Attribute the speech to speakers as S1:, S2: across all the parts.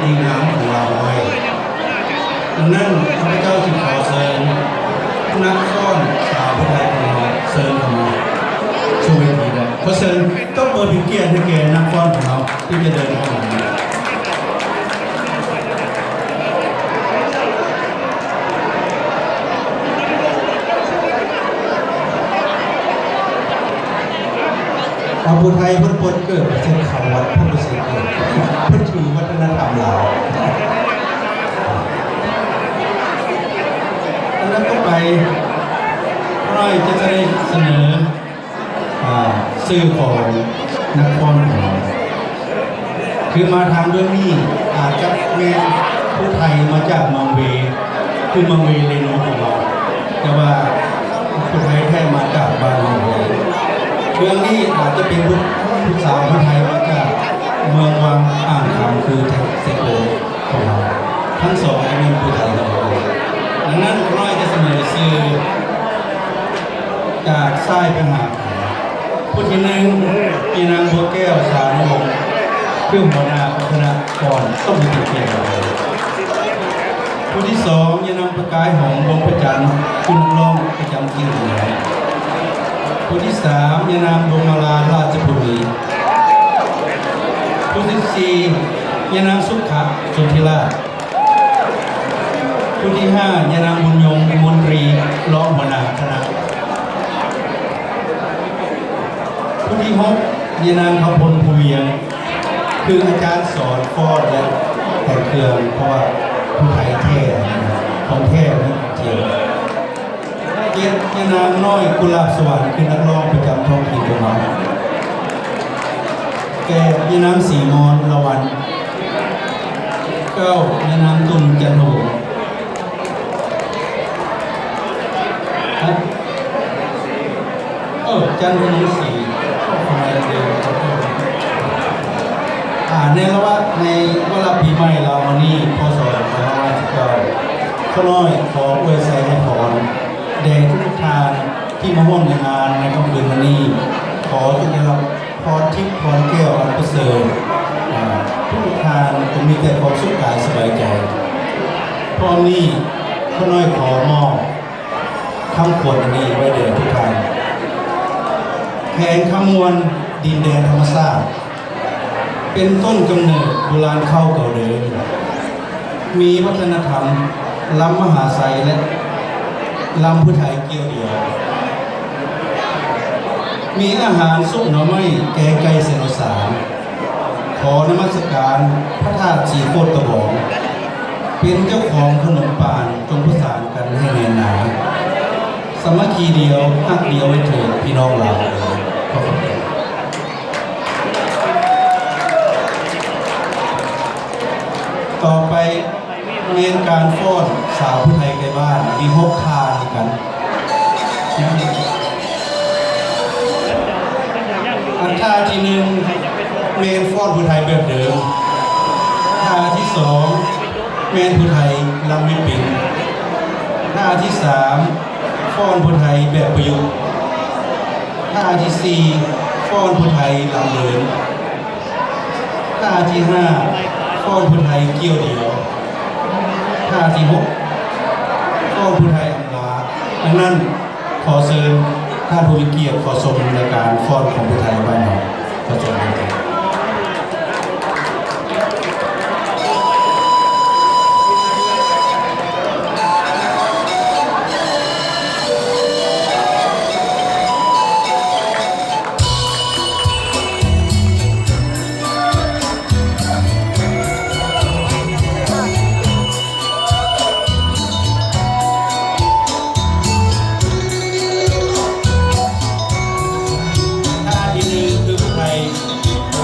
S1: ดีงามของเราไว้ดังนั้นข้าพเจ้าจึงขอเชิญนักฟ้อนสาวผู้ไทยของเราเชิญเข้ามาช่วยทีได้ขอเชิญต้องเปิดพิเกียรติให้แก่นักฟ้อนของเราที่จะเดินเข้ามาผู้ไทยพุทธปนเกิดประเทศเขาวัดพระพุทธเกิดพุทธถือวัฒนธรรมลาวแล้วก็ไปร้อยจะได้เสนอสื่อของนักฟ้อนของเราคือมาทางเรื่องนี้อาจจะแม่ผู้ไทยมาจากเมืองเวคือเมืองเวเลยโนของเราแต่ว่าผู้ไทยแท้มาจากบ้านเมืองเวเรื่องนี้อาจจะเป็นผู้สาวผู้ไทยมาจากเมืองวังอ่างคำคือเซโกของเราทั้งสองจะเป็นผู้ไทยเราดังนั้นร้อยจะเสนอสื่อจากทรายไปหาผู้ที่หนึ่งปีนางบัวแก้วสารวงศ์เครื่องหัวหน้าคณะก่อนต้องมีเกียรติผู้ที่สองยานำประกายของวงประจันทร์ขึ้นร้องประจำที่หนึ่งผู้ที่สามยานามดวงมาลาราชบุรีผู้ที่สี่ยานามสุขะสุนทิราชผู้ที่ห้ายานามบุญยงมนตรีร้องหัวหน้าคณะผู้ที่หกยานามคำพลภูเวียงคืออาจารย์สอนฟ้อนและแต่งเครื่องเพราะว่าผู้ไทยแท้ของแท้ไม่เทียมเกียรตินางน้อยกุหลาบสวรรค์คือนักร้องประจำท้องถิ่นของเราแก่ยานางสีมอนละวันเก้ายานางตุนจันโหจันโหสีอะไรเดียวในระหว่างในเวลาปีใหม่เราวันนี้พศ2559ข้าน้อยขออวยชัยให้พรแด่ทุกทานที่มาร่วมในงานในค่ำคืนวันนี้ขอจงได้รับพรทิพย์พรแก้วอันประเสริฐทุกทานจงมีแต่ความสุขกายสบายใจพร้อมนี้ข้าน้อยขอมอบคำขวัญนี้ไว้แด่ทุกทานแผนขมวลดินแดนธรรมชาติเป็นต้นกำเนิดโบราณเข้าเก่าเดิมมีวัฒนธรรมล้ำมหาไซและล้ำผู้ไทยเกี่ยวเดียวมีอาหารซุปหน่อไม้แกงไก่เสนสารขอนมัสการพระธาตุสีโคตรกระบอกเป็นเจ้าของขนมปานจงประสานกันให้แน่นหนาสามัคคีเดียวหักเดียวไว้เถิดพี่น้องเราต่อไปเรียนการฟ้อนสาวผู้ไทยไกลบ้านมี6ท่ากันอันท่าที่หนึ่งเมนฟ้อนผู้ไทยแบบเดิมท่าที่สองเมนผู้ไทยลำไม่ปิ่นท่าที่สามฟ้อนผู้ไทยแบบประยุกต์ท่าที่สี่ฟ้อนผู้ไทยลำเดินท่าที่ห้าฟ้อนผู้ไทยเกี่ยวเดียวท่าที่6ฟ้อนผู้ไทยอังลาดังนั้นขอเชิญท่านผู้มีเกียรติขอชมในการฟ้อนของผู้ไทยบ้านเราขอเชิญครับล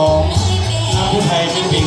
S1: องนักผู้ไทยเป็นปิง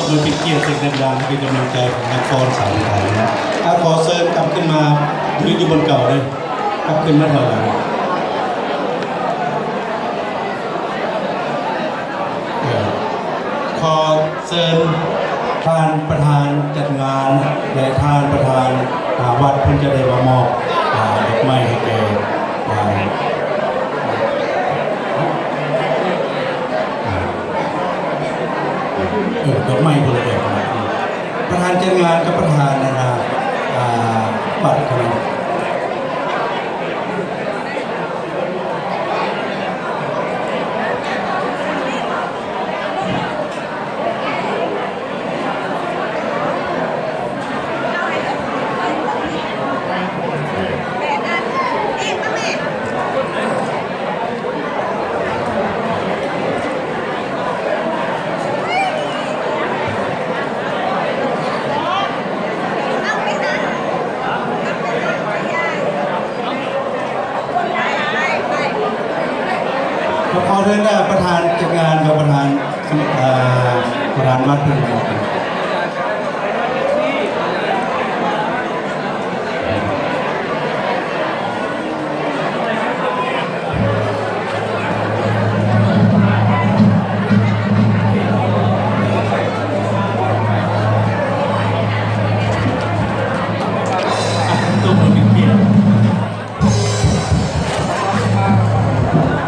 S1: โดยเป็นเกียรติสิ่งดังๆเป็นกำลังใจของนักกรสาวไทยนะขอเชิญกลับขึ้นมาอยู่บนเก่าเลยกลับขึ้นมาเถอะขอเชิญท่านประธานจัดงานและท่านประธานวัดเพิ่นจะได้มามอบดอกไม้ให้แก่ดอกไม้คนละแบบประธานจัดงานกับประธานบัตรครับพอเรื่องประธานจัดงานกับประธานวัดเพื่อน